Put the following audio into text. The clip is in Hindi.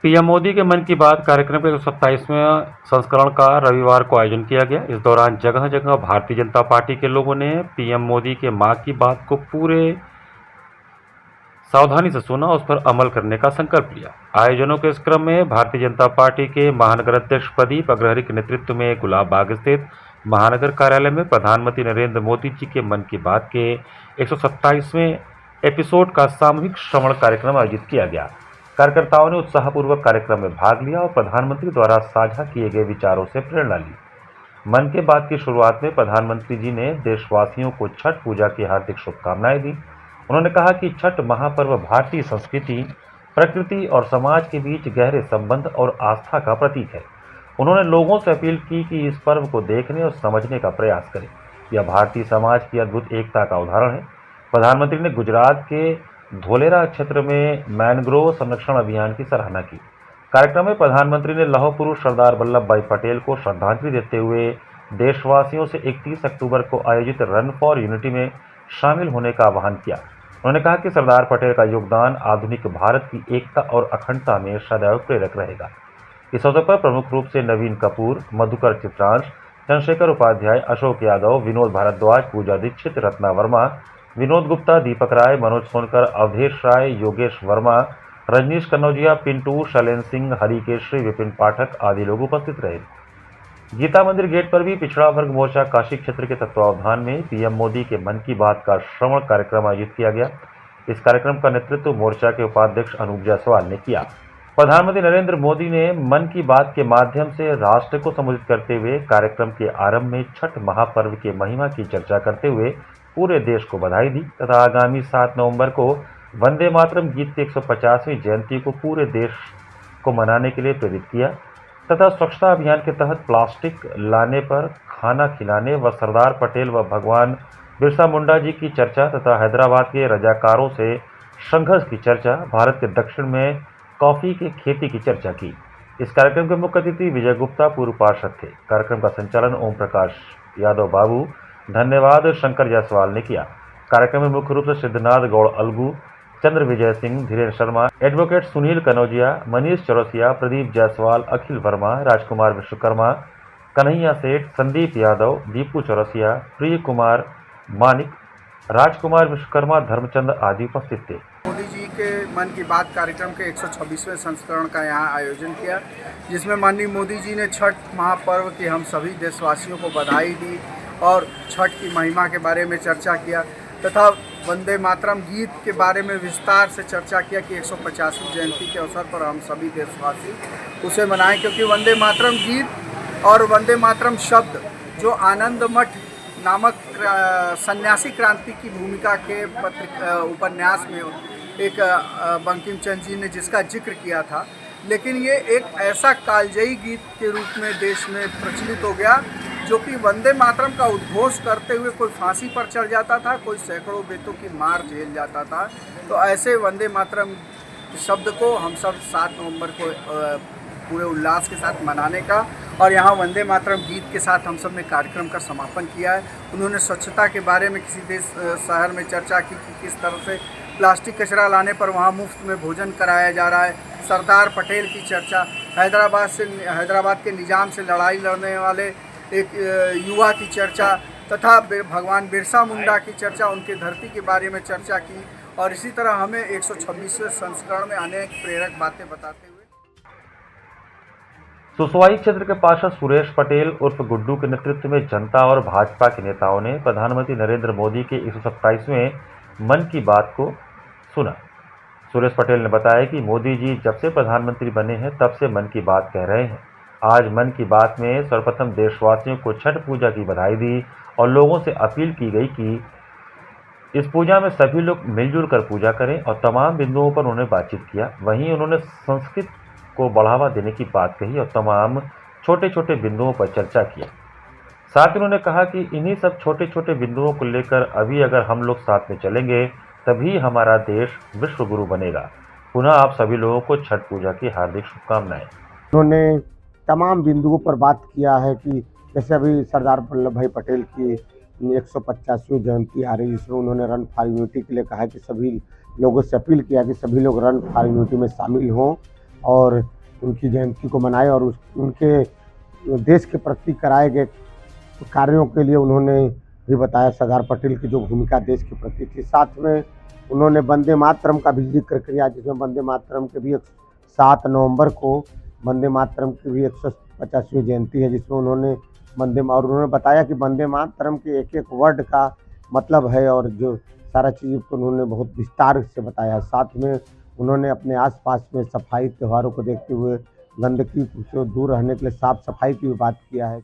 पीएम मोदी के मन की बात कार्यक्रम के 127वें संस्करण का रविवार को आयोजन किया गया। इस दौरान जगह जगह भारतीय जनता पार्टी के लोगों ने पीएम मोदी के मां की बात को पूरे सावधानी से सुना और उस पर अमल करने का संकल्प लिया। आयोजनों के इस क्रम में भारतीय जनता पार्टी के महानगर अध्यक्ष प्रदीप अग्रहरि के नेतृत्व में गुलाब बाग स्थित महानगर कार्यालय में प्रधानमंत्री नरेंद्र मोदी जी के मन की बात के 127वें एपिसोड का सामूहिक श्रवण कार्यक्रम आयोजित किया गया। कार्यकर्ताओं ने उत्साहपूर्वक कार्यक्रम में भाग लिया और प्रधानमंत्री द्वारा साझा किए गए विचारों से प्रेरणा ली। मन की बात की शुरुआत में प्रधानमंत्री जी ने देशवासियों को छठ पूजा की हार्दिक शुभकामनाएं दी। उन्होंने कहा कि छठ महापर्व भारतीय संस्कृति, प्रकृति और समाज के बीच गहरे संबंध और आस्था का प्रतीक है। उन्होंने लोगों से अपील की कि इस पर्व को देखने और समझने का प्रयास करें। यह भारतीय समाज की अद्भुत एकता का उदाहरण है। प्रधानमंत्री ने गुजरात के धोलेरा क्षेत्र में मैनग्रोव संरक्षण अभियान की सराहना की। कार्यक्रम में प्रधानमंत्री ने लौह पुरुष सरदार वल्लभ भाई पटेल को श्रद्धांजलि देते हुए देशवासियों से 31 अक्टूबर को आयोजित रन फॉर यूनिटी में शामिल होने का आह्वान किया। उन्होंने कहा कि सरदार पटेल का योगदान आधुनिक भारत की एकता और अखंडता में सदैव प्रेरक रहेगा। इस अवसर पर प्रमुख रूप से नवीन कपूर, मधुकर चित्रांश, चंद्रशेखर उपाध्याय, अशोक यादव, विनोद भारद्वाज, पूजा दीक्षित, रत्ना वर्मा, विनोद गुप्ता, दीपक राय, मनोज सोनकर, अवधेश राय, योगेश वर्मा, रजनीश कन्नौजिया, पिंटू, शैलेंद्र सिंह, हरिकेशरी, विपिन पाठक आदि लोग उपस्थित रहे। गीता मंदिर गेट पर भी पिछड़ा वर्ग मोर्चा काशी क्षेत्र के तत्वावधान में पीएम मोदी के मन की बात का श्रवण कार्यक्रम आयोजित किया गया। इस कार्यक्रम का नेतृत्व मोर्चा के उपाध्यक्ष अनूप जायसवाल ने किया। प्रधानमंत्री नरेंद्र मोदी ने मन की बात के माध्यम से राष्ट्र को संबोधित करते हुए कार्यक्रम के आरंभ में छठ महापर्व के महिमा की चर्चा करते हुए पूरे देश को बधाई दी तथा आगामी 7 नवंबर को वंदे मातरम गीत की 150वीं जयंती को पूरे देश को मनाने के लिए प्रेरित किया तथा स्वच्छता अभियान के तहत प्लास्टिक लाने पर खाना खिलाने व सरदार पटेल व भगवान बिरसा मुंडा जी की चर्चा तथा हैदराबाद के रजाकारों से संघर्ष की चर्चा, भारत के दक्षिण में कॉफी की खेती की चर्चा की। इस कार्यक्रम के मुख्य अतिथि विजय गुप्ता पूर्व पार्षद थे। कार्यक्रम का संचालन ओम प्रकाश यादव बाबू, धन्यवाद शंकर जायसवाल ने किया। कार्यक्रम में मुख्य रूप से सिद्धनाथ गौड़ अलगू, चंद्र विजय सिंह, धीरेन्द्र शर्मा, एडवोकेट सुनील कनौजिया, मनीष चौरसिया, प्रदीप जायसवाल, अखिल वर्मा, राजकुमार विश्वकर्मा, कन्हैया सेठ, संदीप यादव, दीपू चौरसिया, प्रिय कुमार मानिक, राजकुमार विश्वकर्मा, धर्मचंद आदि उपस्थित थे। मोदी जी के मन की बात कार्यक्रम के 126वें संस्करण का यहाँ आयोजन किया, जिसमें माननीय मोदी जी ने छठ महापर्व की हम सभी देशवासियों को बधाई दी और छठ की महिमा के बारे में चर्चा किया तथा वंदे मातरम गीत के बारे में विस्तार से चर्चा किया कि 150वीं जयंती के अवसर पर हम सभी देशवासी उसे मनाएं, क्योंकि वंदे मातरम गीत और वंदे मातरम शब्द जो आनंद मठ नामक सन्यासी क्रांति की भूमिका के उपन्यास में एक बंकिम चंद्र जी ने जिसका जिक्र किया था, लेकिन ये एक ऐसा कालजयी गीत के रूप में देश में प्रचलित हो गया जो कि वंदे मातरम का उद्घोष करते हुए कोई फांसी पर चढ़ जाता था, कोई सैकड़ों बेटों की मार झेल जाता था। तो ऐसे वंदे मातरम शब्द को हम सब 7 नवंबर को पूरे उल्लास के साथ मनाने का और यहाँ वंदे मातरम गीत के साथ हम सब ने कार्यक्रम का समापन किया है। उन्होंने स्वच्छता के बारे में किसी देश शहर में चर्चा की कि किस तरह से प्लास्टिक कचरा लाने पर वहाँ मुफ्त में भोजन कराया जा रहा है। सरदार पटेल की चर्चा, हैदराबाद के निज़ाम से लड़ाई लड़ने वाले एक युवा की चर्चा तथा भगवान बिरसा मुंडा की चर्चा, उनके धरती के बारे में चर्चा की और इसी तरह हमें 126वें संस्करण में अनेक प्रेरक बातें बताते हुए सुसवाई क्षेत्र के पार्षद सुरेश पटेल उर्फ गुड्डू के नेतृत्व में जनता और भाजपा के नेताओं ने प्रधानमंत्री नरेंद्र मोदी के 127वें मन की बात को सुना। सुरेश पटेल ने बताया कि मोदी जी जब से प्रधानमंत्री बने हैं तब से मन की बात कह रहे हैं। आज मन की बात में सर्वप्रथम देशवासियों को छठ पूजा की बधाई दी और लोगों से अपील की गई कि इस पूजा में सभी लोग मिलजुल कर पूजा करें और तमाम बिंदुओं पर उन्होंने बातचीत किया। वहीं उन्होंने संस्कृत को बढ़ावा देने की बात कही और तमाम छोटे छोटे बिंदुओं पर चर्चा किया। साथ ही उन्होंने कहा कि इन्हीं सब छोटे छोटे बिंदुओं को लेकर अभी अगर हम लोग साथ में चलेंगे तभी हमारा देश विश्व गुरु बनेगा। पुनः आप सभी लोगों को छठ पूजा की हार्दिक शुभकामनाएं। उन्होंने तमाम बिंदुओं पर बात किया है कि जैसे अभी सरदार वल्लभ भाई पटेल की 150वीं जयंती आ रही है, जिसमें उन्होंने रन फॉर यूनिटी के लिए कहा कि सभी लोगों से अपील किया कि सभी लोग रन फॉर यूनिटी में शामिल हों और उनकी जयंती को मनाए और उनके देश के प्रति कराए गए कार्यों के लिए उन्होंने भी बताया सरदार पटेल की जो भूमिका देश के प्रति थी। साथ में उन्होंने वंदे मातरम का भी जिक्र किया, जिसमें वंदे मातरम के भी 7 नवंबर को वंदे मातरम की भी 150वीं जयंती है, जिसमें उन्होंने उन्होंने बताया कि वंदे मातरम के एक एक वर्ड का मतलब है और जो सारा चीज़ को उन्होंने बहुत विस्तार से बताया। साथ में उन्होंने अपने आसपास में सफाई त्योहारों को देखते हुए गंदगी से दूर रहने के लिए साफ सफाई की भी बात किया है।